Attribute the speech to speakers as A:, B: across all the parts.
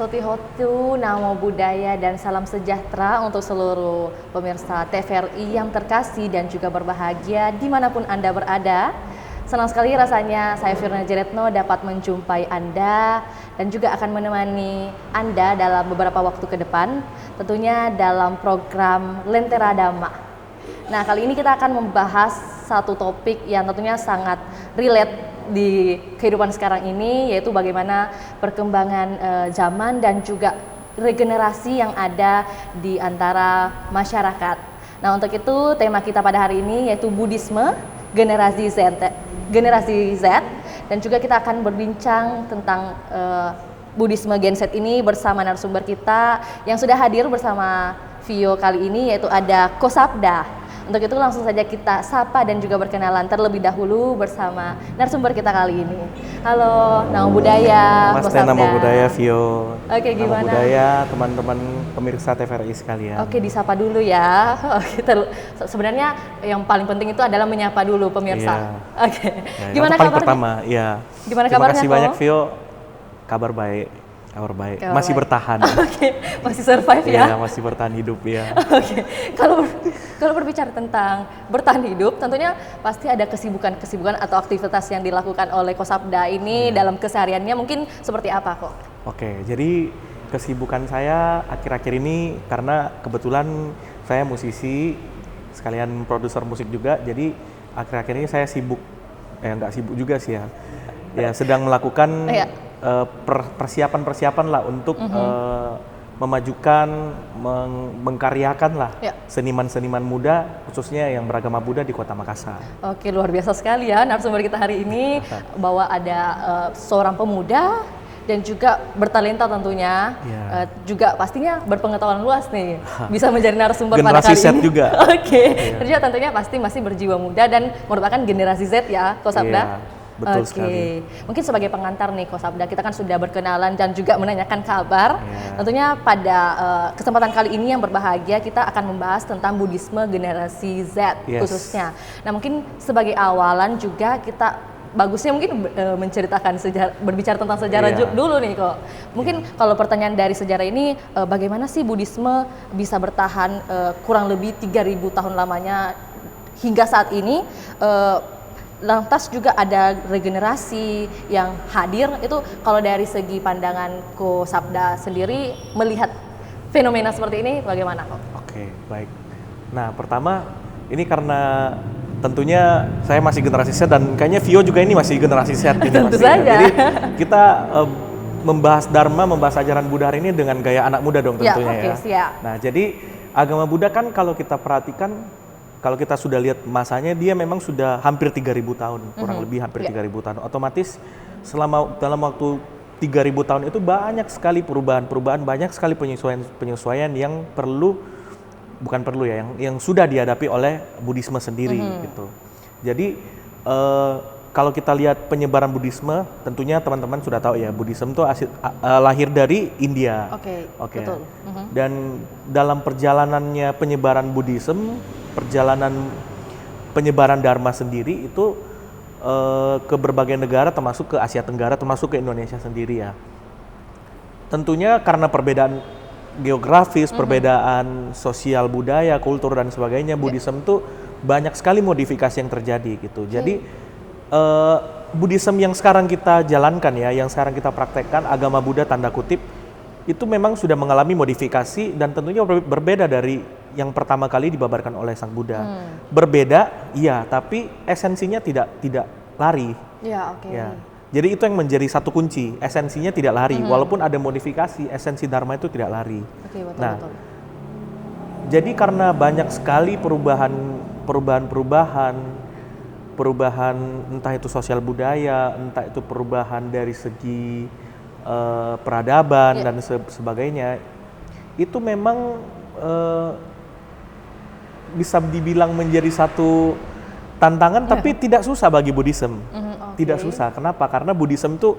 A: Sotihotu, Namo Buddhaya, dan salam sejahtera untuk seluruh pemirsa TVRI yang terkasih dan juga berbahagia dimanapun Anda berada. Senang sekali rasanya saya Firna Jeretno dapat menjumpai Anda dan juga akan menemani Anda dalam beberapa waktu ke depan, tentunya dalam program Lentera Dhamma. Nah, kali ini kita akan membahas satu topik yang tentunya sangat relate di kehidupan sekarang ini, yaitu bagaimana perkembangan zaman dan juga regenerasi yang ada di antara masyarakat. Nah, untuk itu tema kita pada hari ini yaitu Buddhisme generasi Z, dan juga kita akan berbincang tentang Buddhisme Gen Z ini bersama narasumber kita yang sudah hadir bersama Vio kali ini, yaitu ada Ko Sabda. Untuk itu langsung saja kita sapa dan juga berkenalan terlebih dahulu bersama narasumber kita kali ini. Halo, Namo Buddhaya,
B: Mas Namo Buddhaya, Vio.
A: Oke, gimana?
B: Namo Buddhaya, teman-teman pemirsa TVRI sekalian.
A: Oke, disapa dulu ya. Sebenarnya yang paling penting itu adalah menyapa dulu pemirsa.
B: Iya.
A: Oke.
B: Ya,
A: Gimana
B: paling
A: kabarnya?
B: pertama, ya.
A: Gimana
B: Terima
A: kabarnya,
B: kasih
A: Ko?
B: banyak, Vio. Kabar baik. Masih
A: baik.
B: bertahan.
A: Oke, masih survive ya?
B: Iya, masih bertahan hidup ya.
A: Oke, kalau berbicara tentang bertahan hidup, tentunya pasti ada kesibukan atau aktivitas yang dilakukan oleh Ko Sabda ini dalam kesehariannya, mungkin seperti apa kok?
B: Oke, jadi kesibukan saya akhir-akhir ini karena kebetulan saya musisi, sekalian produser musik juga, jadi akhir-akhir ini saya sibuk, nggak sibuk juga sih ya, sedang melakukan persiapan lah untuk memajukan, mengkaryakan lah seniman-seniman muda, khususnya yang beragama Buddha di Kota Makassar.
A: Oke, luar biasa sekali ya narasumber kita hari ini, bahwa ada seorang pemuda dan juga bertalenta tentunya, juga pastinya berpengetahuan luas nih, bisa menjadi narasumber pada kali
B: generasi Z
A: ini.
B: juga.
A: Oke, ternyata tentunya pasti masih berjiwa muda dan merupakan generasi Z ya, Ko Sabda.
B: Betul sekali.
A: Mungkin sebagai pengantar nih Ko Sabda, kita kan sudah berkenalan dan juga menanyakan kabar. Tentunya pada kesempatan kali ini yang berbahagia kita akan membahas tentang Buddhisme generasi Z khususnya. Nah, mungkin sebagai awalan juga kita bagusnya mungkin menceritakan sejarah, berbicara tentang sejarah dulu nih kok. Mungkin kalau pertanyaan dari sejarah ini, bagaimana sih Buddhisme bisa bertahan kurang lebih 3.000 tahun lamanya hingga saat ini? Lantas juga ada regenerasi yang hadir, itu kalau dari segi pandangan Ko Sabda sendiri melihat fenomena seperti ini bagaimana kok?
B: Oke, baik. Nah, pertama ini karena tentunya saya masih generasi Z dan kayaknya Vio juga ini masih generasi Z.
A: Tentu saja.
B: Jadi kita membahas Dharma, membahas ajaran Buddha hari ini dengan gaya anak muda dong tentunya ya.
A: Siap.
B: Nah, jadi agama Buddha kan kalau kita perhatikan, kalau kita sudah lihat masanya, dia memang sudah hampir 3.000 tahun, kurang lebih hampir 3.000 tahun. Otomatis dalam waktu 3.000 tahun itu banyak sekali perubahan-perubahan, banyak sekali penyesuaian yang yang sudah dihadapi oleh Buddhisme sendiri gitu. Jadi kalau kita lihat penyebaran Buddhisme, tentunya teman-teman sudah tahu ya, Buddhisme itu lahir dari India.
A: Oke. Betul.
B: Dan dalam perjalanannya penyebaran Buddhisme, penyebaran Dharma sendiri itu ke berbagai negara, termasuk ke Asia Tenggara, termasuk ke Indonesia sendiri ya. Tentunya karena perbedaan geografis, perbedaan sosial budaya, kultur dan sebagainya, Buddhisme itu banyak sekali modifikasi yang terjadi gitu. Jadi Buddhisme yang sekarang kita jalankan ya, yang sekarang kita praktekkan, agama Buddha tanda kutip, itu memang sudah mengalami modifikasi dan tentunya berbeda dari yang pertama kali dibabarkan oleh Sang Buddha. Berbeda, iya, tapi esensinya tidak lari.
A: Ya, oke.
B: Ya. Jadi itu yang menjadi satu kunci, esensinya tidak lari. Walaupun ada modifikasi, esensi Dharma itu tidak lari.
A: Oke, betul,
B: nah,
A: betul.
B: Jadi karena banyak sekali perubahan entah itu sosial budaya, entah itu perubahan dari segi peradaban dan sebagainya, itu memang bisa dibilang menjadi satu tantangan, tapi tidak susah bagi Buddhisme. Tidak susah. Kenapa? Karena Buddhisme itu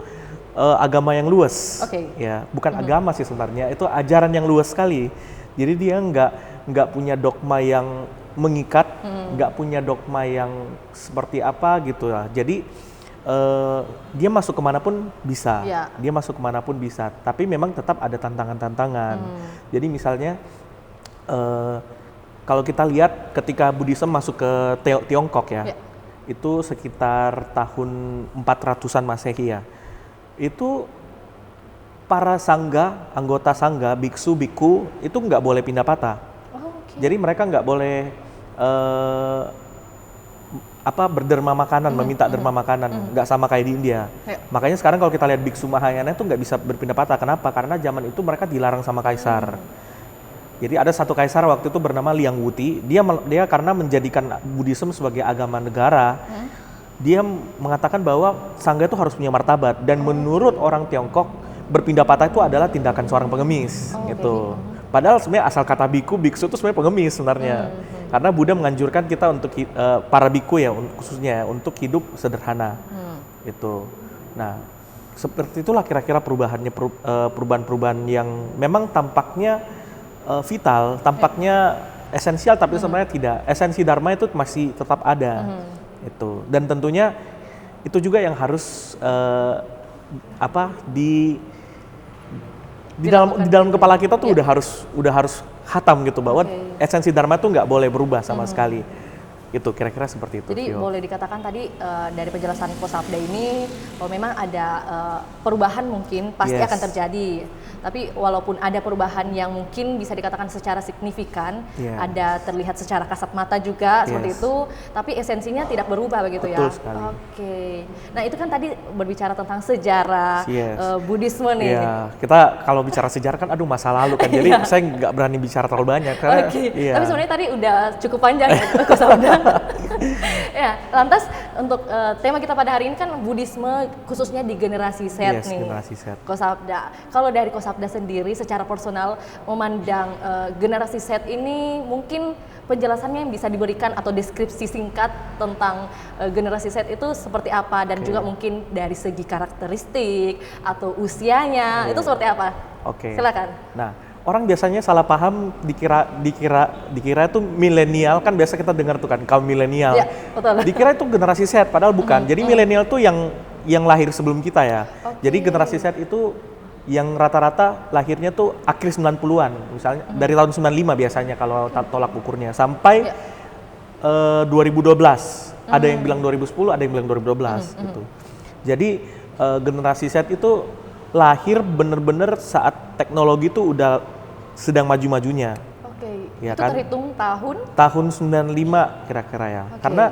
B: agama yang luas. Ya, bukan agama sih sebenarnya, itu ajaran yang luas sekali. Jadi dia nggak punya dogma yang mengikat, nggak punya dogma yang seperti apa gitu lah. Jadi dia masuk kemanapun bisa,
A: Ya.
B: dia masuk kemanapun bisa, tapi memang tetap ada tantangan-tantangan. Jadi misalnya kalau kita lihat ketika Buddhism masuk ke Tiongkok ya,
A: Ya.
B: itu sekitar tahun 400-an Masehi ya, itu para sangga, anggota sangga, biksu, biku itu nggak boleh pindah patah.
A: Oh, oke.
B: Jadi mereka nggak boleh berderma makanan, meminta derma makanan, nggak sama kayak di India.
A: Ya.
B: Makanya sekarang kalau kita lihat biksu Mahayana itu nggak bisa berpindah patah. Kenapa? Karena zaman itu mereka dilarang sama kaisar. Jadi ada satu kaisar waktu itu bernama Liang Wuti. Dia karena menjadikan Buddhism sebagai agama negara, dia mengatakan bahwa sangga itu harus punya martabat. Dan menurut orang Tiongkok, berpindah patah itu adalah tindakan seorang pengemis, gitu. Padahal sebenarnya asal kata biku, biksu itu sebenarnya pengemis sebenarnya. Karena Buddha menganjurkan kita untuk para biku ya khususnya untuk hidup sederhana. Itu. Nah, seperti itulah kira-kira perubahan-perubahan yang memang tampaknya vital, tampaknya esensial, tapi sebenarnya tidak. Esensi dharma itu masih tetap ada. Itu. Dan tentunya itu juga yang harus di dalam kepala kita tuh udah harus hatam gitu bahwa esensi dharma tuh nggak boleh berubah sama sekali. Itu kira-kira seperti itu.
A: Jadi
B: Vio.
A: boleh dikatakan tadi dari penjelasan Kosabda ini bahwa memang ada perubahan mungkin pasti
B: Yes.
A: akan terjadi. Tapi walaupun ada perubahan yang mungkin bisa dikatakan secara signifikan,
B: Yeah.
A: ada terlihat secara kasat mata juga seperti
B: Yes.
A: itu, tapi esensinya tidak berubah begitu ya.
B: Betul sekali.
A: Oke. Nah, itu kan tadi berbicara tentang sejarah
B: Yes.
A: Buddhisme nih.
B: Iya, kita kalau bicara sejarah kan aduh masa lalu kan. Jadi saya nggak berani bicara terlalu banyak karena
A: Oke,
B: iya.
A: tapi sebenarnya tadi udah cukup panjang ya Kosabda. Ya, lantas untuk tema kita pada hari ini kan Buddhisme khususnya di generasi Z
B: Yes,
A: nih.
B: generasi Z.
A: Kosabda, kalau dari Kosabda sendiri secara personal memandang generasi Z ini mungkin penjelasannya yang bisa diberikan atau deskripsi singkat tentang generasi Z itu seperti apa dan juga mungkin dari segi karakteristik atau usianya itu seperti apa?
B: Oke.
A: Silakan.
B: Nah, orang biasanya salah paham dikira itu milenial, kan biasa kita dengar tuh kan kaum milenial.
A: Ya, betul.
B: Dikira itu generasi Z, padahal bukan. Jadi milenial tuh yang lahir sebelum kita ya.
A: Oke.
B: Jadi generasi Z itu yang rata-rata lahirnya tuh akhir 90-an, misalnya dari tahun 95 biasanya kalau tolak ukurnya sampai 2012. Ada yang bilang 2010, ada yang bilang 2012 gitu. Jadi generasi Z itu lahir bener-bener saat teknologi itu udah sedang maju-majunya.
A: Oke,
B: Ya
A: itu
B: kan?
A: terhitung tahun?
B: Tahun 95 kira-kira ya.
A: Oke.
B: Karena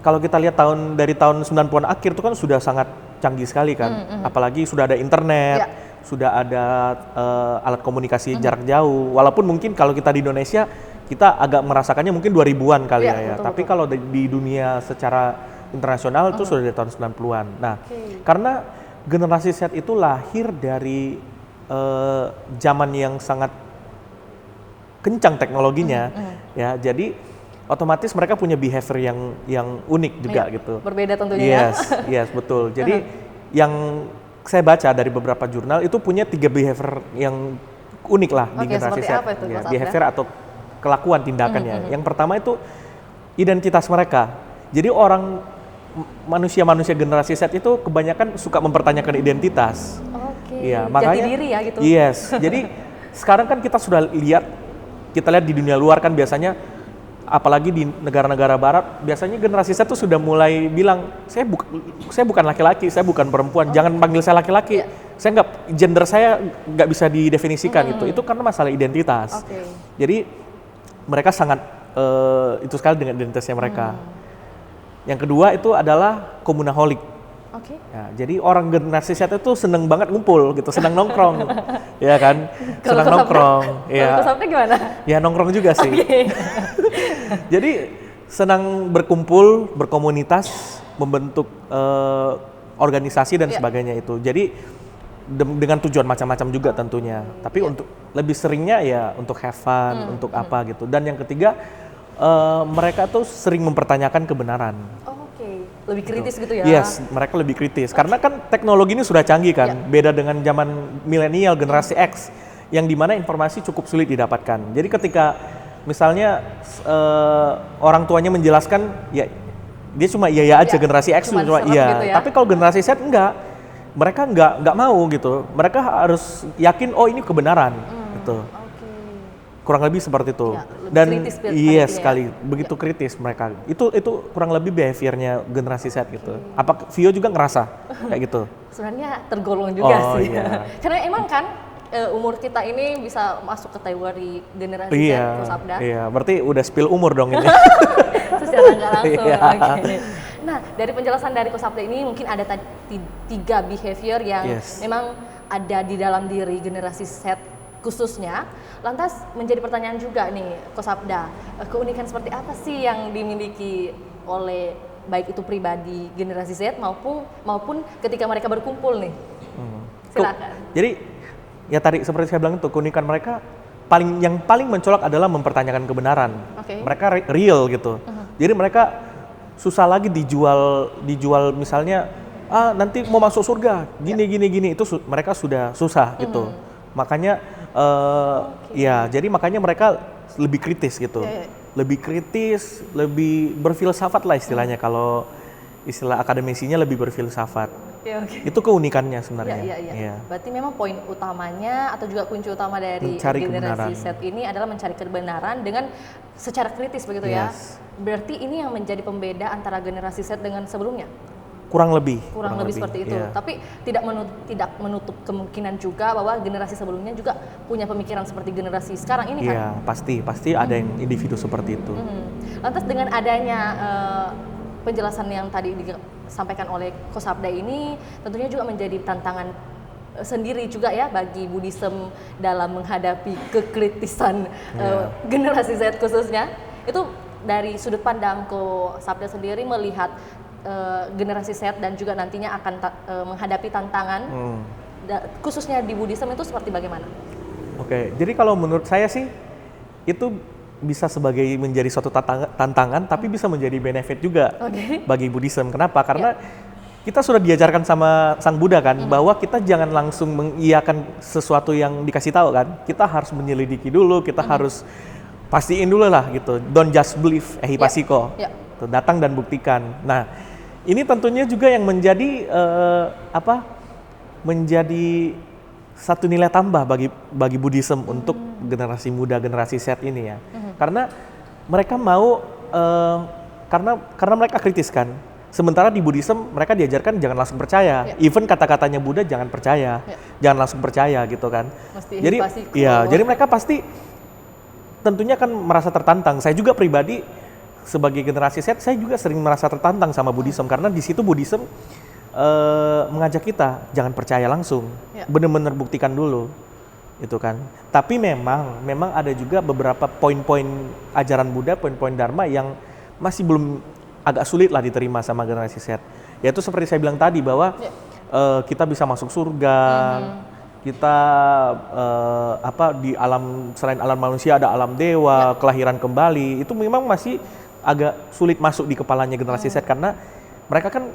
B: kalau kita lihat dari tahun 90-an akhir itu kan sudah sangat canggih sekali kan. Apalagi sudah ada internet,
A: Ya.
B: sudah ada alat komunikasi jarak jauh. Walaupun mungkin kalau kita di Indonesia kita agak merasakannya mungkin 2000-an kali
A: Ya,
B: ya.
A: betul,
B: Tapi
A: betul.
B: kalau di dunia secara internasional itu sudah dari tahun 90-an. Nah,
A: Oke.
B: karena generasi Z itu lahir dari zaman yang sangat kencang teknologinya, ya. Jadi otomatis mereka punya behavior yang unik juga
A: Iya,
B: gitu.
A: berbeda tentunya ya.
B: Yes, betul. Jadi yang saya baca dari beberapa jurnal itu punya 3 behavior yang unik lah di
A: Oke,
B: generasi
A: seperti
B: Z.
A: apa itu,
B: Ya,
A: Mas Abda?
B: behavior atau kelakuan tindakannya. Yang pertama itu identitas mereka. Jadi manusia-manusia generasi Z itu kebanyakan suka mempertanyakan identitas.
A: Oke.
B: Iya,
A: Jati
B: makanya
A: diri ya gitu.
B: Yes. Jadi sekarang kan kita lihat di dunia luar kan biasanya apalagi di negara-negara barat biasanya generasi Z tuh sudah mulai bilang saya bukan laki-laki, saya bukan perempuan, jangan panggil saya laki-laki. Saya gender saya nggak bisa didefinisikan itu karena masalah identitas.
A: Oke.
B: Jadi mereka sangat itu sekali dengan identitasnya mereka. Yang kedua itu adalah komunaholic.
A: Oke.
B: Ya, jadi orang generasi Z itu seneng banget ngumpul gitu, senang nongkrong, ya kan,
A: Kalau
B: senang
A: Kosabda-
B: nongkrong,
A: Kalau
B: ya,
A: Kosabda gimana?
B: ya nongkrong juga sih.
A: Oke.
B: Jadi senang berkumpul, berkomunitas, membentuk organisasi dan
A: Ya.
B: sebagainya itu. Jadi dengan tujuan macam-macam juga tentunya. Tapi untuk lebih seringnya ya untuk have fun, untuk apa gitu. Dan yang ketiga mereka tuh sering mempertanyakan kebenaran.
A: Oh, oke. Lebih kritis gitu ya.
B: Yes, mereka lebih kritis. Karena kan teknologi ini sudah canggih kan, beda dengan zaman milenial, generasi X, yang dimana informasi cukup sulit didapatkan. Jadi ketika misalnya orang tuanya menjelaskan, ya dia cuma iya aja,
A: Ya,
B: generasi X
A: cuma
B: cuma
A: serem
B: iya.
A: gitu ya.
B: Tapi kalau generasi Z enggak, mereka nggak mau gitu. Mereka harus yakin oh ini kebenaran gitu.
A: Oke.
B: Kurang lebih seperti itu.
A: Ya, lebih
B: Dan
A: kritis pada
B: iya
A: intinya ya.
B: sekali, begitu kritis mereka. Itu kurang lebih behaviornya generasi Z gitu. Apa Vio juga ngerasa kayak gitu?
A: Sebenarnya tergolong juga
B: Oh,
A: sih.
B: iya.
A: Karena emang kan umur kita ini bisa masuk kategori generasi Z,
B: Iya,
A: Kosabda.
B: iya. Berarti udah spill umur dong ini.
A: Secara nggak langsung.
B: Iya.
A: Oke. Nah, dari penjelasan dari Kosabda ini mungkin ada tiga behavior yang
B: Yes.
A: memang ada di dalam diri generasi Z khususnya. Lantas menjadi pertanyaan juga nih, Kosabda, keunikan seperti apa sih yang dimiliki oleh baik itu pribadi generasi Z maupun ketika mereka berkumpul nih? Silakan.
B: Jadi ya tadi seperti saya bilang itu keunikan mereka yang paling mencolok adalah mempertanyakan kebenaran.
A: Oke.
B: Mereka real gitu. Jadi mereka susah lagi dijual misalnya nanti mau masuk surga gini itu mereka sudah susah gitu. Makanya ya jadi makanya mereka lebih kritis gitu. Lebih kritis, lebih berfilsafat lah istilahnya kalau istilah akademisinya lebih berfilsafat.
A: Oke.
B: Itu keunikannya sebenarnya.
A: Iya. Berarti memang poin utamanya atau juga kunci utama dari
B: Mencari
A: generasi
B: kebenaran.
A: Z ini adalah mencari kebenaran dengan secara kritis begitu ya.
B: Yes.
A: Berarti ini yang menjadi pembeda antara generasi Z dengan sebelumnya.
B: Kurang lebih
A: Seperti itu.
B: iya.
A: Tapi tidak menutup kemungkinan juga bahwa generasi sebelumnya juga punya pemikiran seperti generasi sekarang ini kan.
B: Iya, pasti ada yang individu seperti itu.
A: Lantas dengan adanya penjelasan yang tadi disampaikan oleh Kosabda ini tentunya juga menjadi tantangan sendiri juga ya bagi Buddhism dalam menghadapi kekritisan generasi Z khususnya. Itu dari sudut pandang Kosabda sendiri melihat generasi Z dan juga nantinya akan menghadapi tantangan khususnya di Buddhism itu seperti bagaimana?
B: Oke, jadi kalau menurut saya sih itu bisa sebagai menjadi suatu tantangan, tapi bisa menjadi benefit juga bagi Buddhism. Kenapa? Karena kita sudah diajarkan sama Sang Buddha kan, bahwa kita jangan langsung mengiyakan sesuatu yang dikasih tahu kan. Kita harus menyelidiki dulu, kita harus pastiin dulu lah gitu. Don't just believe, ehipassiko. Tuh, datang dan buktikan. Nah, ini tentunya juga yang menjadi menjadi satu nilai tambah bagi Buddhism untuk generasi muda, generasi Z ini ya. Karena mereka mau karena mereka kritis kan. Sementara di Buddhism mereka diajarkan jangan langsung percaya. Even kata-katanya Buddha jangan percaya. Jangan langsung percaya gitu kan. Jadi mereka pasti tentunya kan merasa tertantang. Saya juga pribadi sebagai generasi Z, saya juga sering merasa tertantang sama Buddhism karena di situ Buddhism mengajak kita jangan percaya langsung, benar-benar buktikan dulu, itu kan. Tapi memang ada juga beberapa poin-poin ajaran Buddha, poin-poin Dharma yang masih belum agak sulit lah diterima sama generasi Z. Yaitu seperti saya bilang tadi bahwa kita bisa masuk surga, kita di alam selain alam manusia ada alam dewa, kelahiran kembali, itu memang masih agak sulit masuk di kepalanya generasi Z karena mereka kan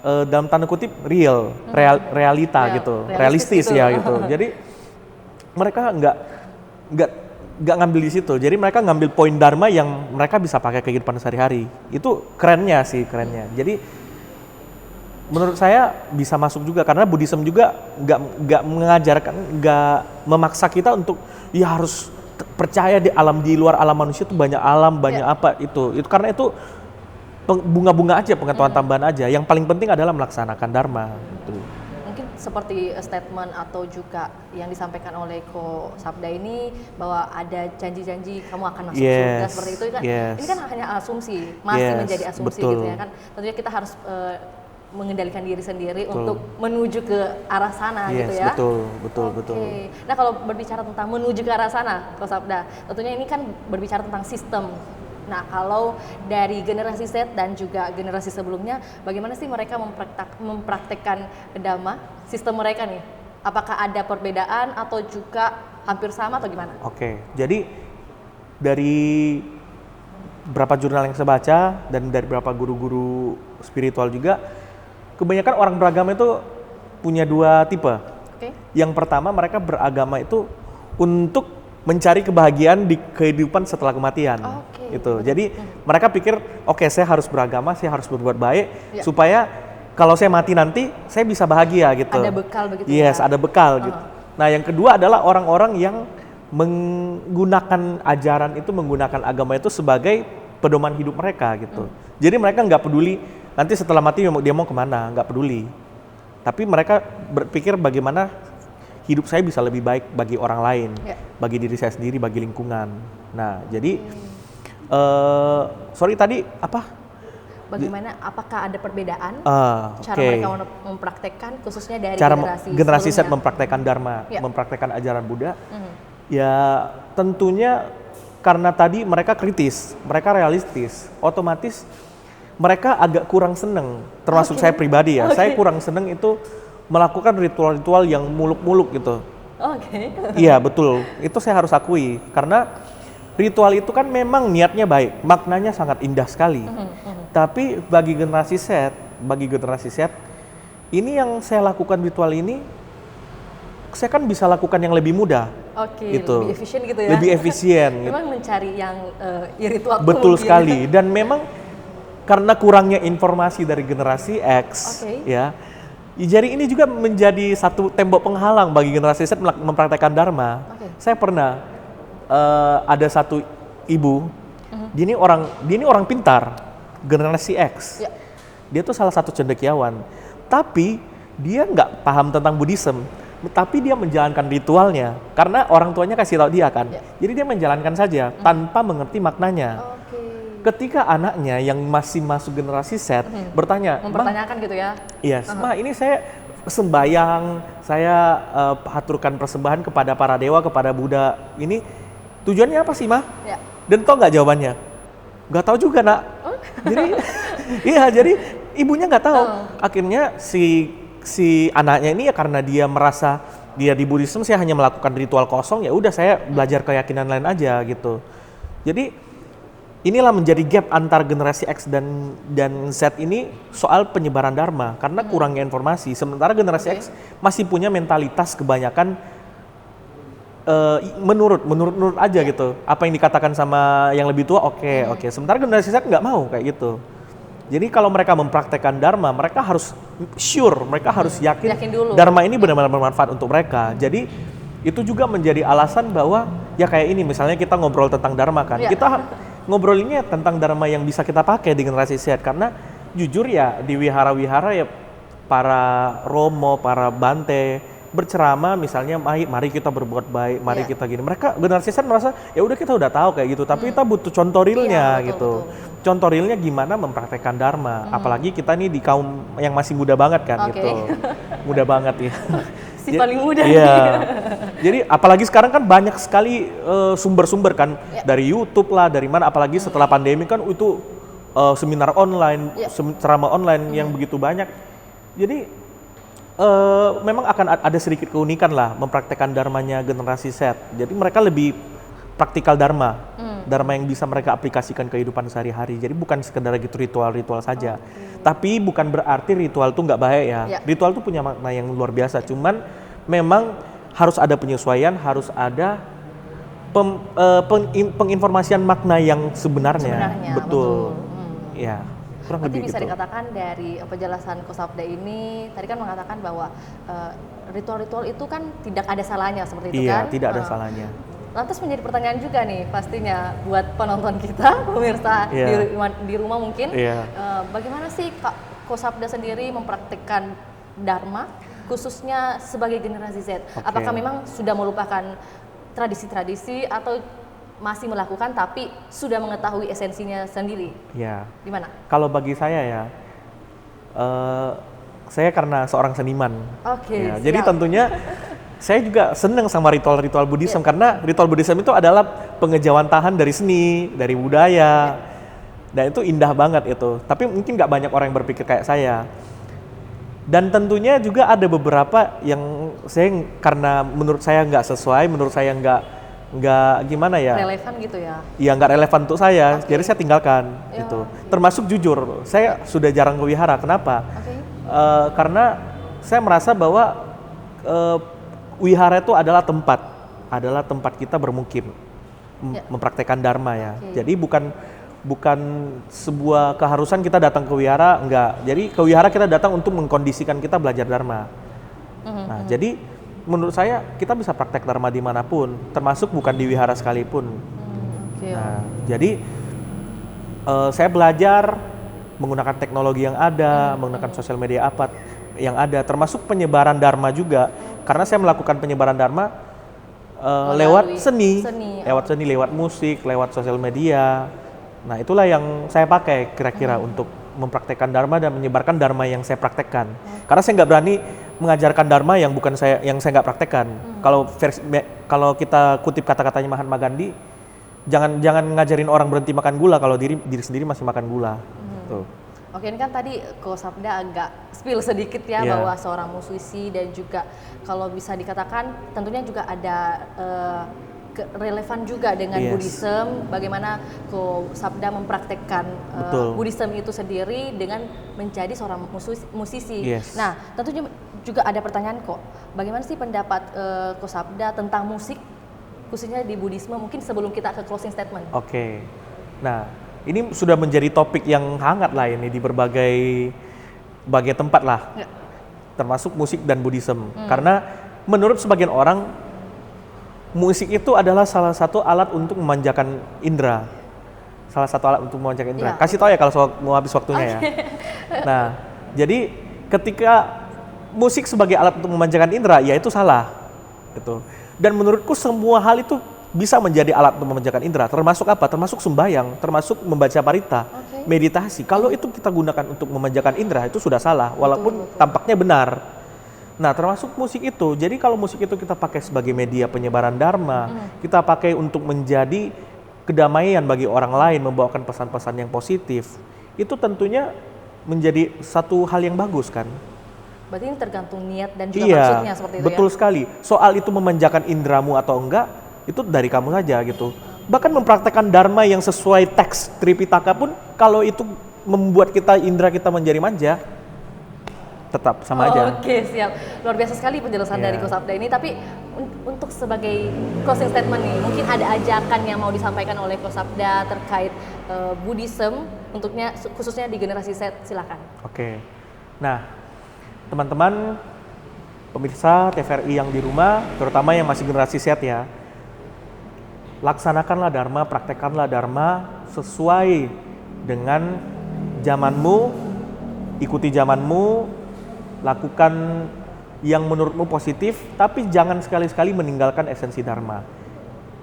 B: dalam tanda kutip realita gitu, realistis ya gitu. Jadi mereka nggak ngambil di situ. Jadi mereka ngambil poin Dharma yang mereka bisa pakai kehidupan sehari-hari. Itu kerennya. Jadi menurut saya bisa masuk juga karena Buddhism juga nggak mengajarkan, nggak memaksa kita untuk ya harus percaya di luar alam manusia itu banyak alam, banyak apa itu karena itu bunga-bunga aja, pengetahuan tambahan aja. Yang paling penting adalah melaksanakan Dharma. Gitu.
A: Mungkin seperti statement atau juga yang disampaikan oleh Kosabda ini bahwa ada janji-janji kamu akan masuk surga seperti itu kan. Ini kan hanya asumsi, masih menjadi asumsi gitu ya kan. Tentunya kita harus mengendalikan diri sendiri untuk menuju ke arah sana gitu ya.
B: Betul.
A: Nah, kalau berbicara tentang menuju ke arah sana, Kosabda, tentunya ini kan berbicara tentang sistem. Nah, kalau dari generasi Z dan juga generasi sebelumnya, bagaimana sih mereka mempraktekkan Dhamma, sistem mereka nih? Apakah ada perbedaan atau juga hampir sama atau gimana?
B: Oke, jadi dari beberapa jurnal yang saya baca dan dari beberapa guru-guru spiritual juga, kebanyakan orang beragama itu punya dua tipe. Yang pertama mereka beragama itu untuk mencari kebahagiaan di kehidupan setelah kematian. Gitu. Jadi mereka pikir, oke, saya harus beragama, saya harus berbuat baik supaya kalau saya mati nanti saya bisa bahagia gitu.
A: Ada bekal begitu
B: Yes,
A: ya?
B: ada bekal gitu. Nah, yang kedua adalah orang-orang yang menggunakan ajaran itu, menggunakan agama itu sebagai pedoman hidup mereka gitu. Jadi mereka nggak peduli nanti setelah mati dia mau kemana, nggak peduli. Tapi mereka berpikir bagaimana hidup saya bisa lebih baik bagi orang lain, bagi diri saya sendiri, bagi lingkungan. Nah, jadi sorry tadi apa?
A: Bagaimana? Apakah ada perbedaan cara
B: Okay.
A: mereka mempraktekkan, khususnya dari
B: Cara
A: generasi
B: Z
A: sebelumnya?
B: mempraktekkan dharma, mempraktekkan ajaran Buddha? Ya tentunya karena tadi mereka kritis, mereka realistis, otomatis mereka agak kurang seneng. Termasuk saya pribadi ya, saya kurang seneng itu melakukan ritual-ritual yang muluk-muluk gitu. Iya betul, itu saya harus akui karena ritual itu kan memang niatnya baik, maknanya sangat indah sekali. Tapi bagi generasi Z, ini yang saya lakukan ritual ini, saya kan bisa lakukan yang lebih mudah.
A: Lebih efisien gitu ya?
B: Lebih efisien.
A: Memang mencari yang ritual.
B: Betul sekali, dan memang karena kurangnya informasi dari generasi X, ya. Jadi ini juga menjadi satu tembok penghalang bagi generasi Z mempraktekkan dharma. Saya pernah ada satu ibu, dia ini orang pintar, generasi X. Dia tuh salah satu cendekiawan, tapi dia nggak paham tentang Buddhism, tapi dia menjalankan ritualnya karena orang tuanya kasih tahu dia kan. Jadi dia menjalankan saja tanpa mengerti maknanya. Ketika anaknya yang masih masuk generasi Z bertanya,
A: mempertanyakan gitu ya?
B: Iya, Ma, ini saya sembayang, saya aturkan persembahan kepada para dewa, kepada Buddha. Ini tujuannya apa sih, Ma? Dan tau nggak jawabannya? Nggak tahu juga, Nak. Jadi, jadi ibunya nggak tahu. Akhirnya si anaknya ini ya karena dia merasa dia di Buddhism saya hanya melakukan ritual kosong, ya udah saya belajar keyakinan lain aja gitu. Jadi inilah menjadi gap antar generasi X dan Z ini soal penyebaran dharma karena kurangnya informasi. Sementara generasi X masih punya mentalitas kebanyakan menurut aja gitu. Apa yang dikatakan sama yang lebih tua oke. Sementara generasi Z nggak mau kayak gitu. Jadi kalau mereka mempraktekkan dharma, mereka harus sure, mereka harus yakin
A: dulu.
B: Dharma ini benar-benar bermanfaat untuk mereka. Jadi itu juga menjadi alasan bahwa ya kayak ini misalnya kita ngobrol tentang dharma kan. Kita ngobrolinnya tentang dharma yang bisa kita pakai di generasi Z karena jujur ya di wihara-wihara ya para romo, para bante berceramah misalnya mari kita berbuat baik, mari kita gini. Mereka generasi Z merasa ya udah kita udah tahu kayak gitu, tapi kita butuh contoh realnya gitu. Contoh realnya gimana mempraktekkan dharma. Apalagi kita nih di kaum yang masih muda banget kan gitu. Muda banget ya.
A: Paling muda.
B: Iya. Jadi apalagi sekarang kan banyak sekali sumber-sumber kan dari YouTube lah, dari mana apalagi setelah pandemi kan itu seminar online, ceramah online yang begitu banyak. Jadi memang akan ada sedikit keunikan lah mempraktekkan dharmanya generasi Z. Jadi mereka lebih praktikal dharma. Dharma yang bisa mereka aplikasikan kehidupan sehari-hari. Jadi bukan sekedar gitu ritual-ritual saja. Tapi bukan berarti ritual itu nggak baik ya. Ritual itu punya makna yang luar biasa. Cuman memang harus ada penyesuaian, harus ada penginformasian makna yang sebenarnya. Betul. Ya.
A: Berarti bisa dikatakan dari penjelasan Kosabda ini tadi kan mengatakan bahwa ritual-ritual itu kan tidak ada salahnya seperti itu kan?
B: Iya, tidak ada salahnya.
A: Lantas menjadi pertanyaan juga nih pastinya buat penonton kita, pemirsa di rumah mungkin, bagaimana sih Kak Kosabda sendiri mempraktikkan dharma khususnya sebagai generasi Z? Apakah memang sudah melupakan tradisi-tradisi atau masih melakukan tapi sudah mengetahui esensinya sendiri?
B: Ya.
A: Gimana?
B: Kalau bagi saya ya, saya karena seorang seniman. Jadi tentunya saya juga senang sama ritual-ritual Buddhism karena ritual Buddhism itu adalah pengejawantahan dari seni, dari budaya, dan itu indah banget itu. Tapi mungkin nggak banyak orang yang berpikir kayak saya. Dan tentunya juga ada beberapa yang saya karena menurut saya nggak sesuai, menurut saya nggak gimana ya?
A: Relevan gitu ya?
B: Iya nggak relevan untuk saya, jadi saya tinggalkan gitu. Termasuk jujur, saya sudah jarang ke wihara. Kenapa? Karena saya merasa bahwa wihara itu adalah tempat adalah tempat kita bermukim,
A: Ya.
B: mempraktekkan dharma ya.
A: Oke.
B: Jadi bukan sebuah keharusan kita datang ke wihara, enggak. Jadi ke wihara kita datang untuk mengkondisikan kita belajar dharma. Nah, jadi menurut saya kita bisa praktek dharma dimanapun, termasuk bukan di wihara sekalipun.
A: Oke.
B: Nah, jadi saya belajar menggunakan teknologi yang ada, menggunakan sosial media apa yang ada, termasuk penyebaran dharma juga. Karena saya melakukan penyebaran dharma lewat seni, lewat musik, lewat sosial media. Nah, itulah yang saya pakai kira-kira untuk mempraktekkan dharma dan menyebarkan dharma yang saya praktekkan. Karena saya nggak berani mengajarkan dharma yang saya nggak praktekkan. Kalau kita kutip kata-katanya Mahatma Gandhi, jangan ngajarin orang berhenti makan gula kalau diri sendiri masih makan gula. Tuh.
A: Oke, ini kan tadi Ko Sabda agak spill sedikit ya bahwa seorang musisi dan juga kalau bisa dikatakan tentunya juga ada relevan juga dengan Buddhism, bagaimana Ko Sabda mempraktekkan Buddhism itu sendiri dengan menjadi seorang musisi. Nah, tentunya juga ada pertanyaan kok, bagaimana sih pendapat Ko Sabda tentang musik khususnya di Buddhisme, mungkin sebelum kita ke closing statement.
B: Oke. Nah, ini sudah menjadi topik yang hangat lah ini di berbagai tempat lah. Ya. Termasuk musik dan Buddhism. Karena menurut sebagian orang musik itu adalah salah satu alat untuk memanjakan indera. Salah satu alat untuk memanjakan indera. Ya. Kasih tahu ya kalau mau habis waktunya ya. Nah, jadi ketika musik sebagai alat untuk memanjakan indera, ya itu salah. Gitu. Dan menurutku semua hal itu bisa menjadi alat untuk memanjakan indera, termasuk apa? Termasuk sembahyang, termasuk membaca parita, meditasi. Kalau itu kita gunakan untuk memanjakan indera, itu sudah salah, walaupun tampaknya benar. Nah, termasuk musik itu. Jadi kalau musik itu kita pakai sebagai media penyebaran dharma, kita pakai untuk menjadi kedamaian bagi orang lain, membawakan pesan-pesan yang positif, itu tentunya menjadi satu hal yang bagus kan?
A: Berarti ini tergantung niat dan juga maksudnya seperti itu.
B: Betul sekali. Soal itu memanjakan indramu atau enggak, itu dari kamu saja gitu. Bahkan mempraktekkan dharma yang sesuai teks Tripitaka pun, kalau itu membuat indera kita menjadi manja, tetap sama aja.
A: Oke, siap. Luar biasa sekali penjelasan dari Ko Sabda ini. Tapi untuk sebagai closing statement nih, mungkin ada ajakan yang mau disampaikan oleh Ko Sabda terkait Buddhism, khususnya di generasi Z, silakan.
B: Oke. Nah, teman-teman pemirsa TVRI yang di rumah, terutama yang masih generasi Z ya, laksanakanlah dharma, praktekkanlah dharma sesuai dengan zamanmu, ikuti zamanmu, lakukan yang menurutmu positif, tapi jangan sekali-sekali meninggalkan esensi dharma.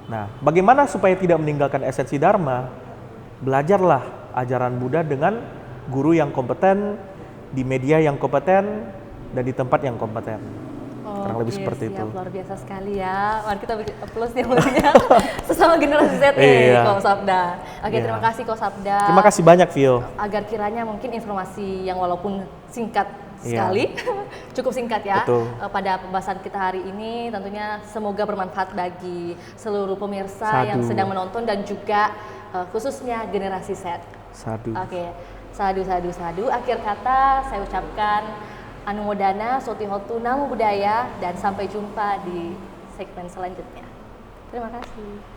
B: Nah, bagaimana supaya tidak meninggalkan esensi dharma? Belajarlah ajaran Buddha dengan guru yang kompeten, di media yang kompeten, dan di tempat yang kompeten. Kurang lebih seperti itu.
A: Luar biasa sekali ya. Mari kita bikin applause nih mulia. Sesama generasi Z nih, Ko Sabda. Oke, terima kasih Ko Sabda.
B: Terima kasih banyak, Vio.
A: Agar kiranya mungkin informasi yang walaupun singkat sekali, cukup singkat ya. Pada pembahasan kita hari ini tentunya semoga bermanfaat bagi seluruh pemirsa yang sedang menonton dan juga khususnya generasi Z.
B: Sadu.
A: Oke. Sadu. Akhir kata saya ucapkan Anumodana, Sotihotu, Namo Buddhaya, dan sampai jumpa di segmen selanjutnya. Terima kasih.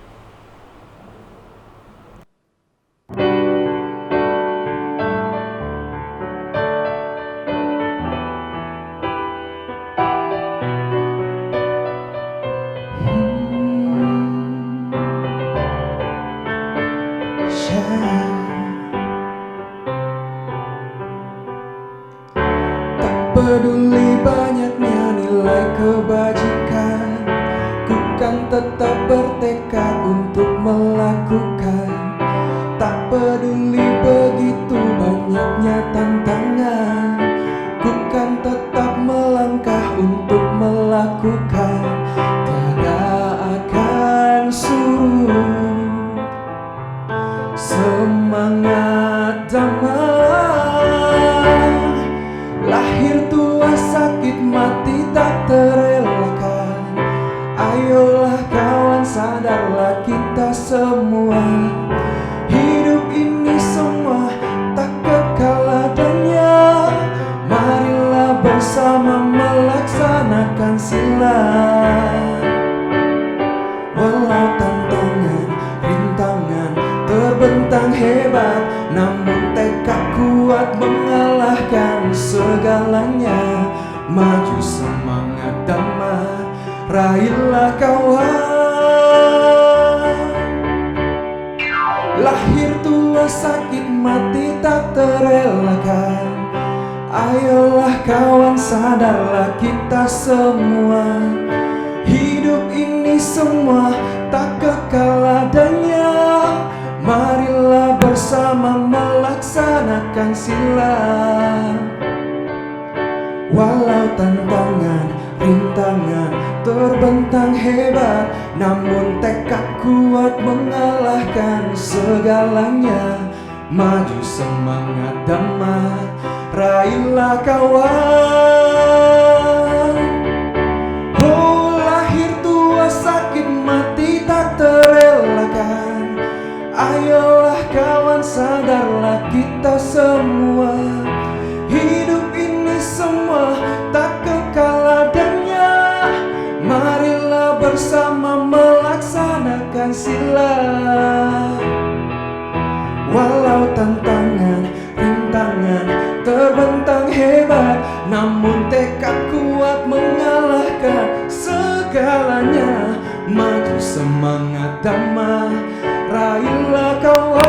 C: Peduli banyaknya nilai kebajikan, ku kan tetap bertekad untuk melakukan. Tak peduli begitu banyaknya tantangan, ku kan tetap melangkah untuk melakukan. Tiada akan surut semangat damai. Lahir tua sakit mati tak terelakkan. Ayolah kawan, sadarlah kita semua, hidup ini semua tak kekal adanya. Marilah bersama melaksanakan sila. raihlah kawan. Lahir tua sakit mati tak terelakkan. Ayolah kawan, sadarlah kita semua, hidup ini semua tak kekal adanya. Marilah bersama melaksanakan sila. Walau tantangan, rintangan terbentang hebat, namun tekad kuat mengalahkan segalanya. Maju semangat damai, raihlah kawan. Oh, lahir tua sakit mati tak terelakkan. Ayolah kawan, sadarlah kita semua, hidup ini semua tak kekal adanya. Marilah bersama melaksanakan sila. Walau tantangan, rintangan terbentang hebat, namun tekad kuat mengalahkan segalanya. Maju semangat damai, raihlah kawan.